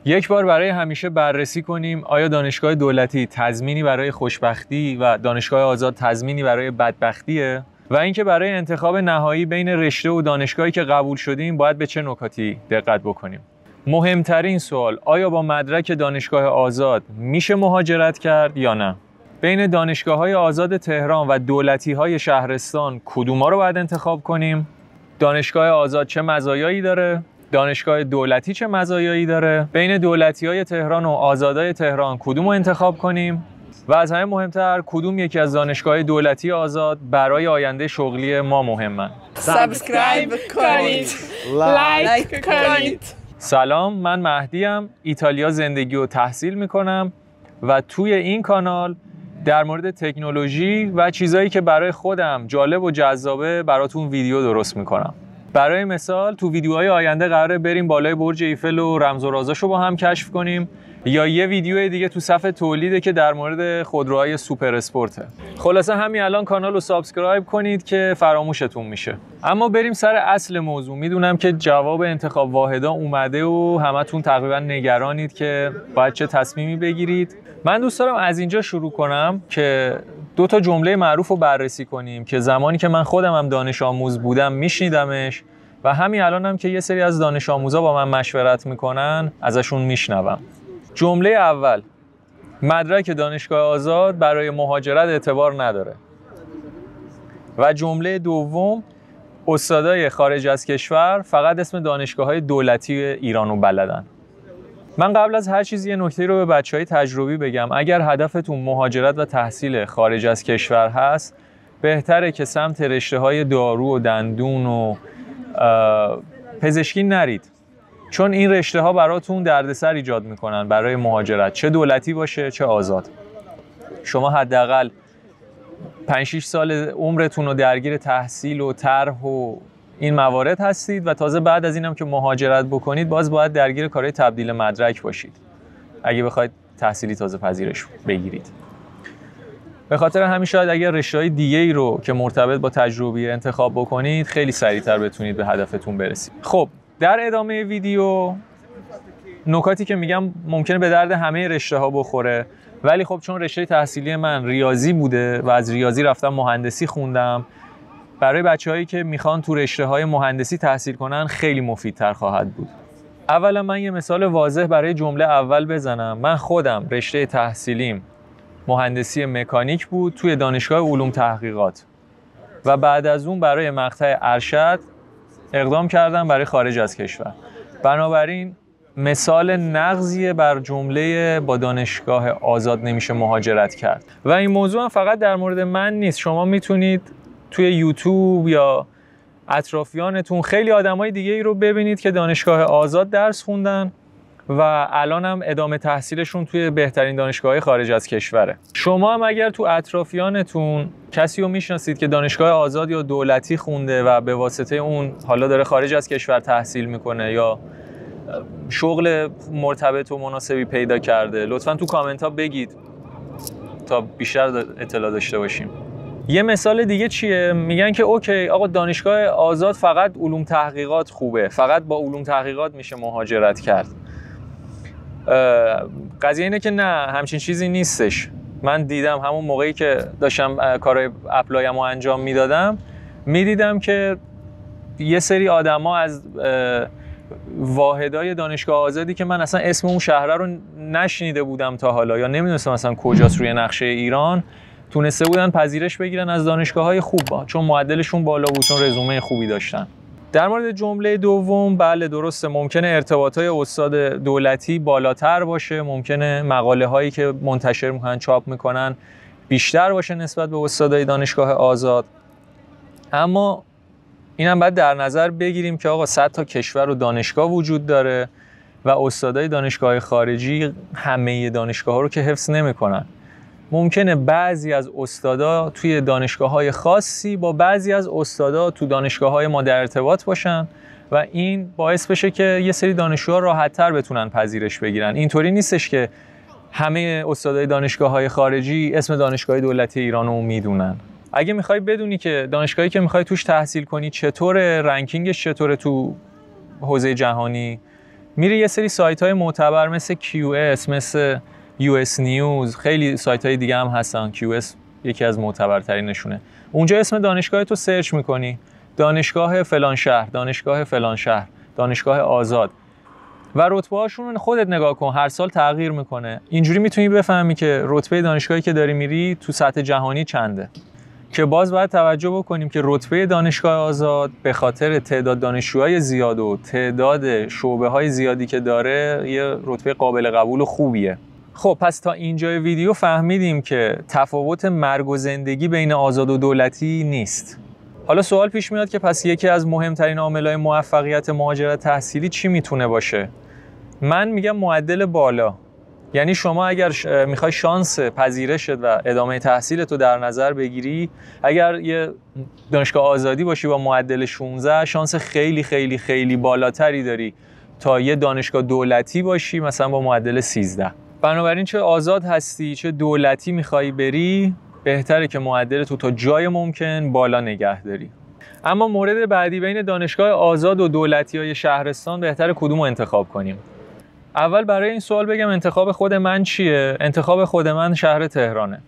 یک بار برای همیشه بررسی کنیم آیا دانشگاه دولتی تضمینی برای خوشبختی و دانشگاه آزاد تضمینی برای بدبختیه و اینکه برای انتخاب نهایی بین رشته و دانشگاهی که قبول شدیم باید به چه نکاتی دقت بکنیم. مهمترین سوال، آیا با مدرک دانشگاه آزاد میشه مهاجرت کرد یا نه؟ بین دانشگاه‌های آزاد تهران و دولتی‌های شهرستان کدوما رو باید انتخاب کنیم؟ دانشگاه آزاد چه مزایایی داره؟ دانشگاه دولتی چه مزایایی داره؟ بین دولتی‌های تهران و آزادای تهران کدوم رو انتخاب کنیم؟ و از همه مهمتر کدوم یکی از دانشگاه دولتی آزاد برای آینده شغلی ما مهمن؟ سابسکرایب کنید، لایک کنید. سلام، من مهدیم، ایتالیا زندگی و تحصیل میکنم و توی این کانال در مورد تکنولوژی و چیزایی که برای خودم جالب و جذابه براتون ویدیو درست میکنم. برای مثال تو ویدیوهای آینده قراره بریم بالای برج ایفل و رمز و رازاشو با هم کشف کنیم، یا یه ویدیو دیگه تو صفحه تولیده که در مورد خودروهای سوپر اسپورته. خلاصه همین الان کانال رو سابسکرایب کنید که فراموشتون میشه. اما بریم سر اصل موضوع. میدونم که جواب انتخاب واحدا اومده و همتون تقریبا نگرانید که باید چه تصمیمی بگیرید. من دوست دارم از اینجا شروع کنم که دو تا جمله معروف رو بررسی کنیم که زمانی که من خودم هم دانش آموز بودم میشنیدمش و همین الانم که یه سری از دانش آموزا با من مشورت میکنن ازشون میشنوم. جمله اول، مدرک دانشگاه آزاد برای مهاجرت اعتبار نداره. و جمله دوم، استادای خارج از کشور فقط اسم دانشگاه‌های دولتی ایرانو بلدن. من قبل از هر چیزی یه نکته رو به بچه‌های تجربی بگم. اگر هدفتون مهاجرت و تحصیل خارج از کشور هست، بهتره که سمت رشته‌های دارو و دندون و پزشکی نرید، چون این رشته ها براتون دردسر ایجاد میکنن برای مهاجرت، چه دولتی باشه چه آزاد. شما حداقل 5-6 سال عمرتون رو درگیر تحصیل و طرح و این موارد هستید و تازه بعد از اینم که مهاجرت بکنید باز باید درگیر کارهای تبدیل مدرک باشید اگه بخواید تحصیلی تازه پذیرش بگیرید. به خاطر همین شاید اگر رشته‌های دیگه‌ای رو که مرتبط با تجربی انتخاب بکنید خیلی سریعتر بتونید به هدفتون برسید. خب در ادامه ویدیو نکاتی که میگم ممکنه به درد همه رشته ها بخوره، ولی خب چون رشته تحصیلی من ریاضی بوده و از ریاضی رفتم مهندسی خوندم، برای بچه‌هایی که میخوان تو رشته های مهندسی تحصیل کنن خیلی مفیدتر خواهد بود. اولا من یه مثال واضح برای جمله اول بزنم. من خودم رشته تحصیلیم مهندسی مکانیک بود توی دانشگاه علوم تحقیقات و بعد از اون برای مقطع ارشد اقدام کردم برای خارج از کشور. بنابراین مثال نقضیه بر جمله با دانشگاه آزاد نمیشه مهاجرت کرد. و این موضوع هم فقط در مورد من نیست. شما میتونید توی یوتیوب یا اطرافیانتون خیلی آدمای دیگه ای رو ببینید که دانشگاه آزاد درس خوندن و الان هم ادامه تحصیلشون توی بهترین دانشگاه‌های خارج از کشوره. شما هم اگر تو اطرافیانتون کسی رو میشناسید که دانشگاه آزاد یا دولتی خونده و به واسطه اون حالا داره خارج از کشور تحصیل میکنه یا شغل مرتبط و مناسبی پیدا کرده، لطفاً تو کامنت ها بگید تا بیشتر اطلاع داشته باشیم. یه مثال دیگه چیه؟ میگن که اوکی آقا دانشگاه آزاد فقط علوم تحقیقات خوبه، فقط با علوم تحقیقات میشه مهاجرت کرد. قضیه اینه که نه، همچین چیزی نیستش. من دیدم همون موقعی که داشتم کارهای اپلایم رو انجام میدادم میدیدم که یه سری آدما از واحدای دانشگاه آزادی که من اصلا اسم اون شهر رو نشنیده بودم تا حالا یا نمیدونستم اصلا کجاست روی نقشه ایران، تونسته بودن پذیرش بگیرن از دانشگاه‌های خوب چون معدلشون بالا بود، چون رزومه خوبی داشتن. در مورد جمله دوم، بله درسته، ممکنه ارتباطات استاد دولتی بالاتر باشه، ممکنه مقاله هایی که منتشر میکنن چاپ میکنن بیشتر باشه نسبت به استادای دانشگاه آزاد. اما اینم باید در نظر بگیریم که آقا 100 تا کشور و دانشگاه وجود داره و استادای دانشگاه خارجی همه دانشگاه ها رو که حفظ نمیکنن. ممکنه بعضی از استادا توی دانشگاه‌های خاصی با بعضی از استادا تو دانشگاه‌های ما در ارتباط باشن و این باعث بشه که یه سری دانشجوها راحت‌تر بتونن پذیرش بگیرن. اینطوری نیستش که همه استادای دانشگاه‌های خارجی اسم دانشگاه دولتی ایران رو میدونن. اگه میخوای بدونی که دانشگاهی که میخوای توش تحصیل کنی چطوره، رنکینگش چطوره تو حوزه جهانی، میری یه سری سایت‌های معتبر مثل QS، مثل US نیوز، خیلی سایت‌های دیگه هم هستن. QS یکی از معتبرترینشونه. اونجا اسم دانشگاه تو سرچ می‌کنی، دانشگاه فلان شهر، دانشگاه فلان شهر، دانشگاه آزاد، و رتبه‌هاشون رو خودت نگاه کن، هر سال تغییر میکنه. اینجوری میتونی بفهمی که رتبه دانشگاهی که داری میری تو سطح جهانی چنده. که باز باید توجه بکنیم که رتبه دانشگاه آزاد به خاطر تعداد دانشجوهای زیاد و تعداد شعبه‌های زیادی که داره یه رتبه قابل قبول و خوبیه. خب پس تا اینجای ویدیو فهمیدیم که تفاوت مرگ و زندگی بین آزاد و دولتی نیست. حالا سوال پیش میاد که پس یکی از مهمترین عامل‌های موفقیت مهاجرت تحصیلی چی میتونه باشه؟ من میگم معدل بالا. یعنی شما اگر میخوای شانس پذیرشت و ادامه تحصیلت رو در نظر بگیری، اگر یه دانشگاه آزادی باشی با معدل 16 شانس خیلی خیلی خیلی بالاتری داری تا یه دانشگاه دولتی باشی مثلا با معدل 13. بنابراین چه آزاد هستی چه دولتی میخوای بری، بهتره که معدل تو تا جای ممکن بالا نگه داری. اما مورد بعدی، بین دانشگاه آزاد و دولتی‌های شهرستان بهتره کدوم رو انتخاب کنیم؟ اول برای این سوال بگم انتخاب خود من چیه؟ انتخاب خود من شهر تهرانه.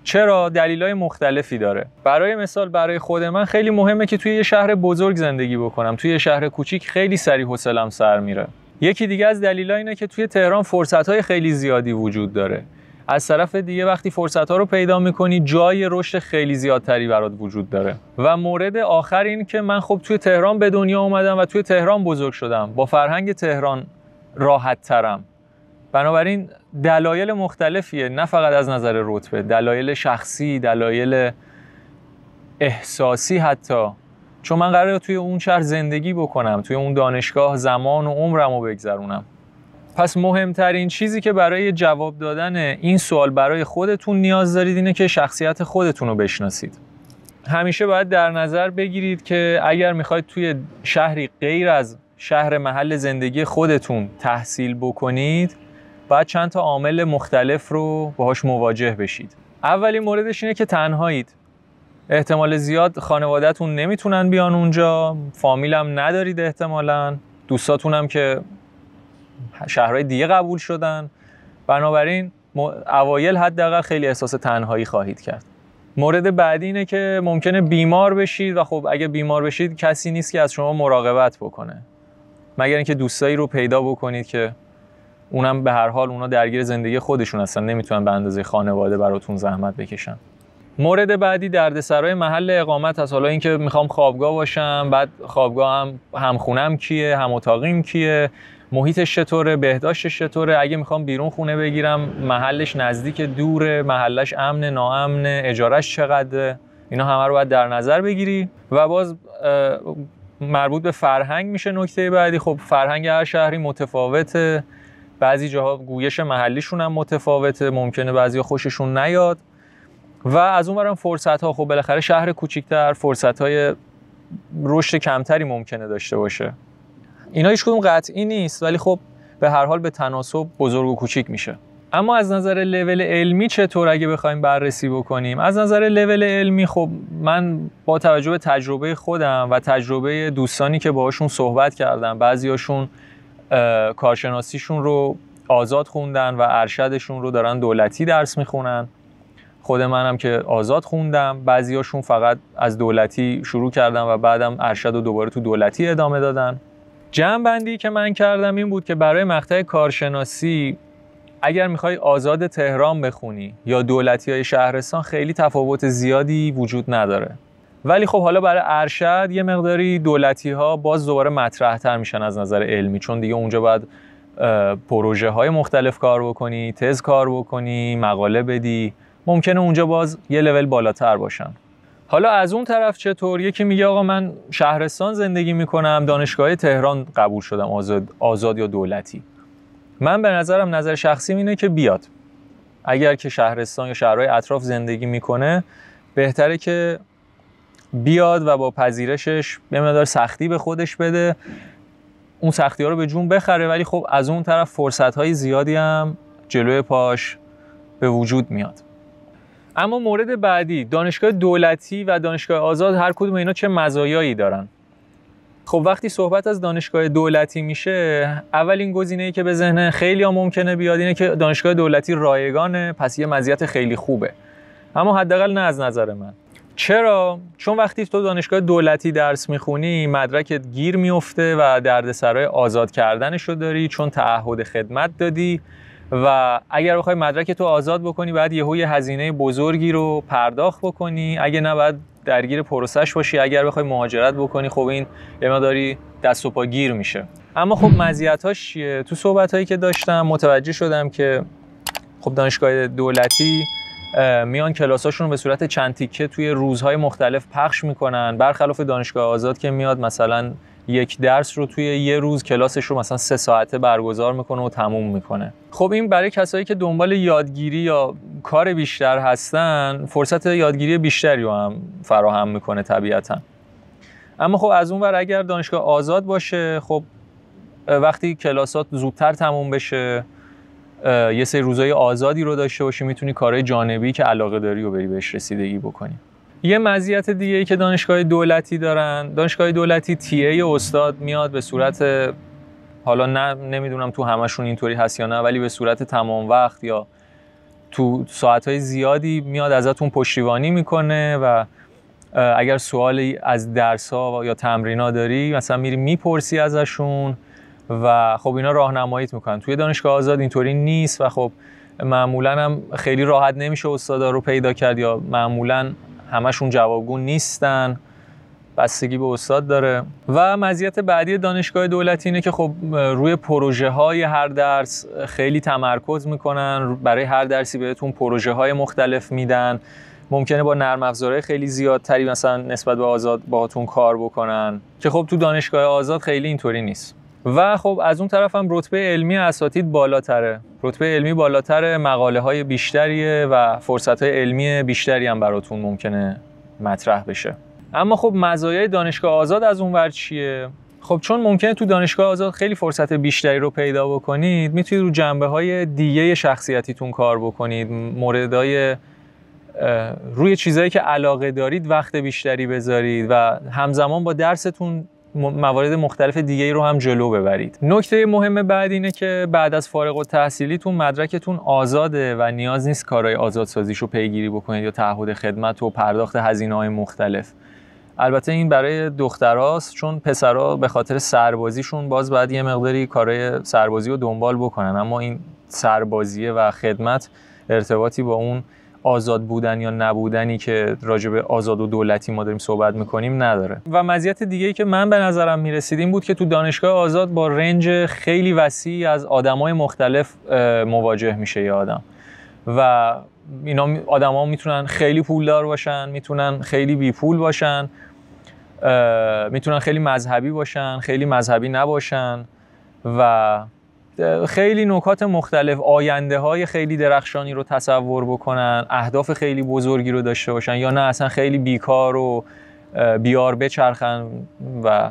چرا؟ دلایل مختلفی داره. برای مثال برای خود من خیلی مهمه که توی یه شهر بزرگ زندگی بکنم. توی یه شهر کوچیک خیلی سریع حوصله‌ام سر میره. یکی دیگه از دلایل اینه که توی تهران فرصت‌های خیلی زیادی وجود داره. از طرف دیگه وقتی فرصت‌ها رو پیدا می‌کنی جای رشد خیلی زیادتری برات وجود داره. و مورد آخر این که من خب توی تهران به دنیا اومدم و توی تهران بزرگ شدم. با فرهنگ تهران راحت ترم. بنابراین دلایل مختلفیه، نه فقط از نظر رتبه، دلایل شخصی، دلایل احساسی حتی. چون من قراره توی اون شهر زندگی بکنم، توی اون دانشگاه زمان و عمرمو بگذرونم. پس مهمترین چیزی که برای جواب دادن این سوال برای خودتون نیاز دارید اینه که شخصیت خودتون رو بشناسید. همیشه باید در نظر بگیرید که اگر میخواید توی شهری غیر از شهر محل زندگی خودتون تحصیل بکنید، باید چند تا عامل مختلف رو باهاش مواجه بشید. اولین موردش اینه که تنهایید. احتمال زیاد خانواده‌تون نمیتونن بیان اونجا، فامیل هم ندارید احتمالاً، دوستاتون هم که شهرهای دیگه قبول شدن. بنابراین اوایل حداقل خیلی احساس تنهایی خواهید کرد. مورد بعدی اینه که ممکنه بیمار بشید و خب اگه بیمار بشید کسی نیست که از شما مراقبت بکنه، مگر اینکه دوستایی رو پیدا بکنید که اونم به هر حال اونا درگیر زندگی خودشون هستن، نمیتونن به اندازه خانواده براتون زحمت بکشن. مورد بعدی دردسرای محل اقامت هست. حالا اینکه میخوام خوابگاه باشم، بعد خوابگاه همخونم کیه، هم اتاقیم کیه، محیطش چطوره، بهداشتش چطوره، اگه میخوام بیرون خونه بگیرم محلش نزدیک دوره، محلش امن ناامنه، اجارش چقدره، اینا همه رو باید در نظر بگیری. و باز مربوط به فرهنگ میشه نکته بعدی. خب فرهنگ هر شهری متفاوته، بعضی جاها گویش محلیشون هم متفاوته، ممکنه بعضیا خوششون نیاد. و از اون برم فرصت ها، خب بالاخره شهر کوچیک‌تر فرصت های رشد کمتری ممکنه داشته باشه. اینا هیچ کدوم قطعی نیست، ولی خب به هر حال به تناسب بزرگ و کوچیک میشه. اما از نظر لول علمی چطور اگه بخوایم بررسی بکنیم؟ از نظر لول علمی خب من با توجه به تجربه خودم و تجربه دوستانی که باهاشون صحبت کردم، بعضیاشون کارشناسیشون رو آزاد خوندن و ارشدشون رو دارن دولتی درس میخونن، خود منم که آزاد خوندم، بعضیاشون فقط از دولتی شروع کردن و بعدم ارشد رو دوباره تو دولتی ادامه دادن. جمع بندی که من کردم این بود که برای مقطع کارشناسی اگر میخوای آزاد تهران بخونی یا دولتی های شهرستان خیلی تفاوت زیادی وجود نداره، ولی خب حالا برای ارشد یه مقداری دولتی ها باز دوباره مطرح تر میشن از نظر علمی، چون دیگه اونجا باید پروژه های مختلف کار بکنی، تز کار بکنی، مقاله بدی، ممکنه اونجا باز یه لول بالاتر باشن. حالا از اون طرف چطور؟ یکی میگه آقا من شهرستان زندگی میکنم، دانشگاه تهران قبول شدم، آزاد یا دولتی. من به نظرم، نظر شخصی اینه که بیاد، اگر که شهرستان یا شهرهای اطراف زندگی میکنه بهتره که بیاد و با پذیرشش یه مقدار سختی به خودش بده، اون سختی ها رو به جون بخره، ولی خب از اون طرف فرصت های زیادی هم جلوی پاش به وجود میاد. اما مورد بعدی، دانشگاه دولتی و دانشگاه آزاد هر کدوم اینا چه مزایایی دارن؟ خب وقتی صحبت از دانشگاه دولتی میشه، اولین گزینه‌ای که به ذهن خیلی‌ها ممکنه بیاد اینه که دانشگاه دولتی رایگانه، پس یه مزیت خیلی خوبه. اما حداقل نه از نظر من. چرا؟ چون وقتی تو دانشگاه دولتی درس میخونی مدرکت گیر میفته و دردسرای آزاد کردنشو داری، چون تعهد خدمت دادی و اگر بخوای مدرکتو آزاد بکنی بعد یه هزینه بزرگی رو پرداخت بکنی، اگه نه بعد درگیر پروسش باشی، اگر بخوای مهاجرت بکنی خب این یه مقداری دست و پا گیر میشه. اما خب مزیتاش چیه؟ تو صحبتایی که داشتم متوجه شدم که خب دانشگاه دولتی میان کلاساشون رو به صورت چند تیکه توی روزهای مختلف پخش میکنن، برخلاف دانشگاه آزاد که میاد مثلا یک درس رو توی یه روز کلاسش رو مثلا 3 ساعته برگزار میکنه و تموم میکنه. خب این برای کسایی که دنبال یادگیری یا کار بیشتر هستن فرصت یادگیری بیشتری رو هم فراهم میکنه طبیعتا. اما خب از اون ور اگر دانشگاه آزاد باشه، خب وقتی کلاسات زودتر تموم بشه، یه سری روزای آزادی رو داشته باشی، میتونی کارهای جانبی که علاقه داری رو بری بهش رسیدگی بکنی. یه مزیت دیگه ای که دانشگاه دولتی دارن، دانشگاه دولتی تی استاد میاد به صورت، حالا نمیدونم تو همشون اینطوری هست یا نه، ولی به صورت تمام وقت یا تو ساعتهای زیادی میاد ازتون پشتیبانی میکنه و اگر سوالی از درس‌ها یا تمرین‌ها داری مثلا میری میپرسی ازشون و خب اینا راهنماییت میکنن. توی دانشگاه آزاد اینطوری نیست و خب معمولا هم خیلی راحت نمیشه استادا رو پیدا کرد یا معمولا همشون جوابگو نیستن، بستگی به استاد داره. و مزیت بعدی دانشگاه دولتی اینه که خب روی پروژه های هر درس خیلی تمرکز میکنن، برای هر درسی بهتون پروژه های مختلف میدن، ممکنه با نرم افزارهای خیلی زیادتری مثلا نسبت به آزاد باهاتون کار بکنن که خب تو دانشگاه آزاد خیلی اینطوری نیست. و خب از اون طرف هم رتبه علمی اساتید بالاتره، رتبه علمی بالاتره، مقاله های بیشتریه و فرصت های علمی بیشتری هم براتون ممکنه مطرح بشه. اما خب مزایای دانشگاه آزاد از اون ور چیه؟ خب چون ممکنه تو دانشگاه آزاد خیلی فرصت بیشتری رو پیدا بکنید، میتونید رو جنبه‌های دیگه شخصیتیتون کار بکنید، موردای روی چیزایی که علاقه دارید وقت بیشتری بذارید و همزمان با درستون موارد مختلف دیگه‌ای رو هم جلو ببرید. نکته مهم بعد اینه که بعد از فارغ التحصیلیتون مدرکتون آزاده و نیاز نیست کارهای آزادسازیشو پیگیری بکنید یا تعهد خدمت و پرداخت هزینه‌های مختلف. البته این برای دختراست، چون پسرها به خاطر سربازیشون باز بعد یه مقداری کارهای سربازی رو دنبال بکنن، اما این سربازیه و خدمت ارتباطی با اون آزاد بودن یا نبودنی که راجع به آزاد و دولتی ما داریم صحبت میکنیم نداره. و مزیت دیگه‌ای که من به نظرم میرسید این بود که تو دانشگاه آزاد با رنج خیلی وسیعی از آدمای مختلف مواجه میشه یه آدم و اینا آدما میتونن خیلی پولدار باشن، میتونن خیلی بی پول باشن، میتونن خیلی مذهبی باشن، خیلی مذهبی نباشن و خیلی نکات مختلف، آینده های خیلی درخشانی رو تصور بکنن، اهداف خیلی بزرگی رو داشته باشن یا نه اصلا خیلی بیکار و بیار بچرخن و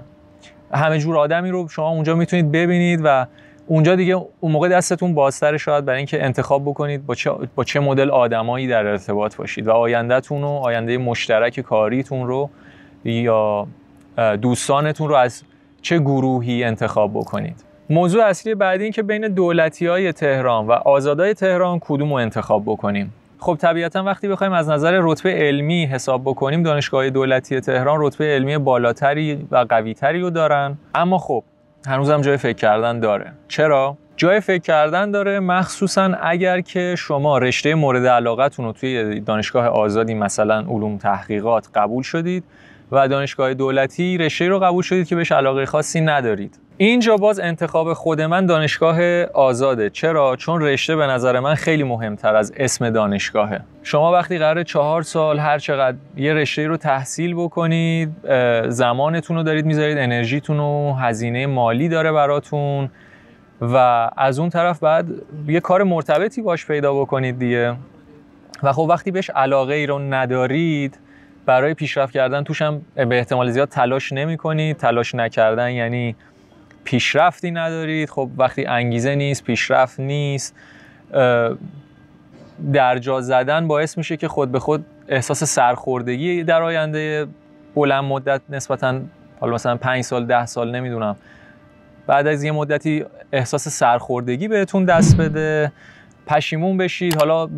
همه جور آدمی رو شما اونجا میتونید ببینید و اونجا دیگه اون موقع دستتون بازتر شاید برای اینکه انتخاب بکنید با چه مدل آدمایی در ارتباط باشید و آیندهتون و آینده مشترک کاریتون رو یا دوستانتون رو از چه گروهی انتخاب بکنید. موضوع اصلی بعدی این که بین دولتی‌های تهران و آزادای تهران کدوم رو انتخاب بکنیم. خب طبیعتا وقتی بخوایم از نظر رتبه علمی حساب بکنیم دانشگاه دولتی تهران رتبه علمی بالاتری و قوی‌تری رو دارن، اما خب هنوزم جای فکر کردن داره. چرا؟ جای فکر کردن داره مخصوصا اگر که شما رشته مورد علاقتون رو توی دانشگاه آزادی مثلا علوم تحقیقات قبول شدید و دانشگاه دولتی رشته رو قبول شدید که بهش علاقه خاصی ندارید. اینجا باز انتخاب خود من دانشگاه آزاده. چرا؟ چون رشته به نظر من خیلی مهمتر از اسم دانشگاهه. شما وقتی قراره 4 سال هر چقدر یه رشته رو تحصیل بکنید، زمانتون رو دارید میذارید، انرژیتون رو، هزینه مالی داره براتون و از اون طرف بعد یه کار مرتبطی باش پیدا بکنید دیگه. و خب وقتی بهش علاقه ای رو ندارید برای پیشرفت کردن توش هم به احتمال زیاد تلاش نمی‌کنید. تلاش نکردن یعنی پیشرفتی ندارید. خب وقتی انگیزه نیست، پیشرفت نیست، درجا زدن باعث میشه که خود به خود احساس سرخوردگی در آینده بلند مدت نسبتاً حالا مثلا 5 سال 10 سال نمیدونم، بعد از یه مدتی احساس سرخوردگی بهتون دست بده، پشیمون بشید، حالا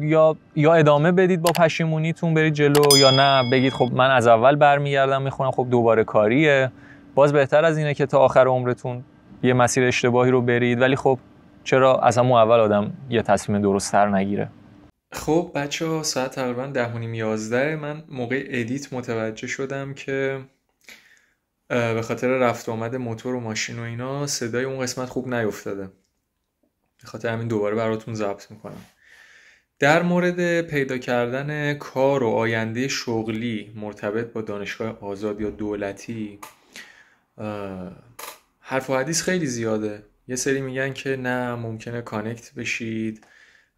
یا ادامه بدید با پشیمونیتون برید جلو، یا نه بگید خب من از اول برمیگردم میخونم، خب دوباره کاریه. باز بهتر از اینه که تا آخر عمرتون یه مسیر اشتباهی رو برید، ولی خب چرا از همون اول آدم یه تصمیم درست‌تر نگیره؟ خب بچه‌ها ساعت تقریبا 10:30 من موقع ادیت متوجه شدم که به خاطر رفت و آمد موتور و ماشین و اینا صدای اون قسمت خوب نیفتاده، به خاطر همین دوباره براتون ضبط میکنم. در مورد پیدا کردن کار و آینده شغلی مرتبط با دانشگاه آزاد یا دولتی حرف و حدیث خیلی زیاده. یه سری میگن که نه ممکنه کانکت بشید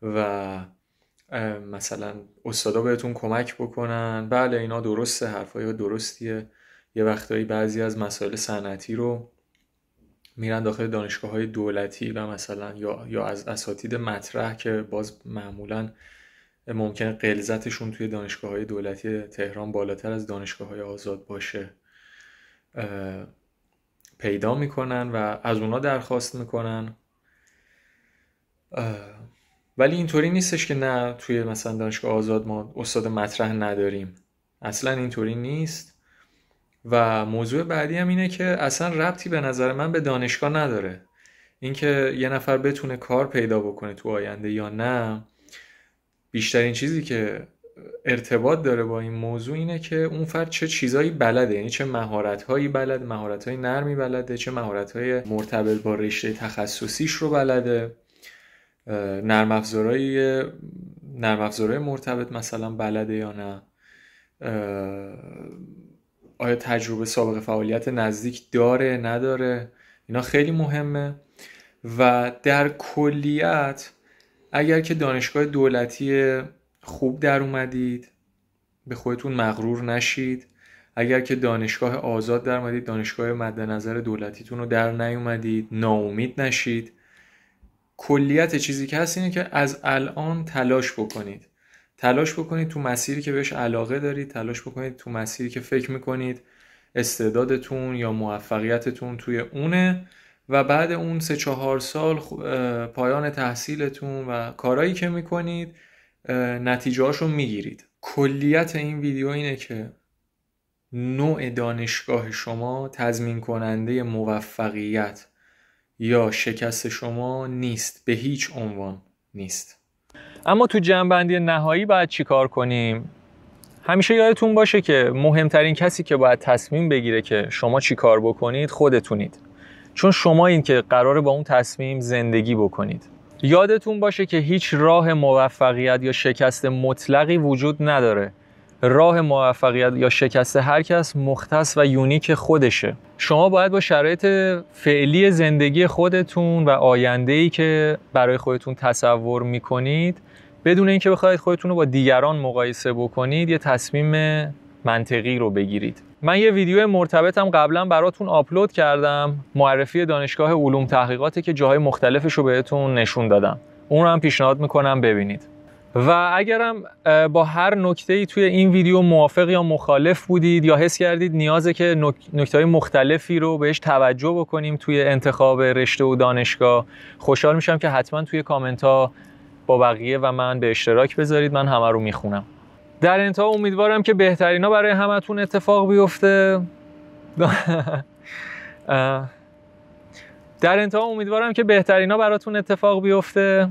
و مثلا استادا بهتون کمک بکنن. بله اینا درسته، حرفای درستیه. یه وقتایی بعضی از مسائل صنعتی رو میرن داخل دانشگاه‌های دولتی و مثلا یا از اساتید مطرح که باز معمولا ممکنه غلظتشون توی دانشگاه‌های دولتی تهران بالاتر از دانشگاه‌های آزاد باشه پیدا میکنن و از اونا درخواست میکنن. ولی اینطوری نیستش که نه توی مثلا دانشگاه آزاد ما استاد مطرح نداریم، اصلا اینطوری نیست. و موضوع بعدی هم اینه که اصلا ربطی به نظر من به دانشگاه نداره اینکه یه نفر بتونه کار پیدا بکنه تو آینده یا نه. بیشترین چیزی که ارتباط داره با این موضوع اینه که اون فرد چه چیزایی بلده، یعنی چه مهارت‌هایی بلده، مهارت‌های نرمی بلده، چه مهارت‌های مرتبط با رشته تخصصیش رو بلده، نرم افزارهای مرتبط مثلا بلده یا نه، آیا تجربه سابقه فعالیت نزدیک داره نداره. اینا خیلی مهمه. و در کلیت اگر که دانشگاه دولتی خوب در اومدید به خودتون مغرور نشید، اگر که دانشگاه آزاد در اومدید دانشگاه مد نظر دولتیتون رو در نیومدید ناامید نشید. کلیت چیزی که هست اینه که از الان تلاش بکنید تو مسیری که بهش علاقه دارید، تلاش بکنید تو مسیری که فکر میکنید استعدادتون یا موفقیتتون توی اونه و بعد اون 3-4 سال پایان تحصیلتون و کارهایی که میکنید نتیجه هاشو میگیرید. کلیت این ویدیو اینه که نوع دانشگاه شما تضمین کننده موفقیت یا شکست شما نیست، به هیچ عنوان نیست. اما تو جمع‌بندی نهایی باید چی کار کنیم؟ همیشه یادتون باشه که مهمترین کسی که باید تصمیم بگیره که شما چی کار بکنید خودتونید، چون شما این که قراره با اون تصمیم زندگی بکنید. یادتون باشه که هیچ راه موفقیت یا شکست مطلقی وجود نداره. راه موفقیت یا شکست هر کس مختص و یونیک خودشه. شما باید با شرایط فعلی زندگی خودتون و آینده‌ای که برای خودتون تصور میکنید بدون اینکه بخواید خودتون رو با دیگران مقایسه بکنید یه تصمیم منطقی رو بگیرید. من یه ویدیو مرتبطم قبلا براتون آپلود کردم، معرفی دانشگاه علوم تحقیقاته که جاهای مختلفش رو بهتون نشون دادم. اون رو هم پیشنهاد میکنم ببینید. و اگرم با هر نکته‌ای توی این ویدیو موافق یا مخالف بودید یا حس کردید نیازه که نکته‌های مختلفی رو بهش توجه بکنیم توی انتخاب رشته و دانشگاه، خوشحال میشم که حتما توی کامنت‌ها با بقیه و من به اشتراک بذارید. من همه رو میخونم. در انتها امیدوارم که بهترینا برای همتون اتفاق بیفته. براتون اتفاق بیفته.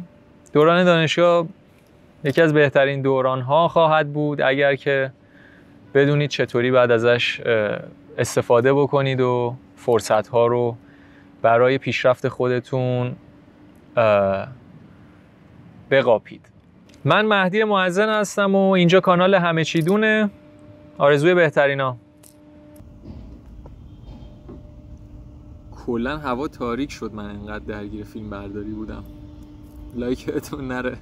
دوران دانشگاه یکی از بهترین دوران‌ها خواهد بود اگر که بدونید چطوری بعد ازش استفاده بکنید و فرصت‌ها رو برای پیشرفت خودتون بقاپید. من مهدی معزن هستم و اینجا کانال همه چی دونه. آرزوی بهترینا. کلا هوا تاریک شد، من انقدر درگیر فیلم برداری بودم. لایکتون نره.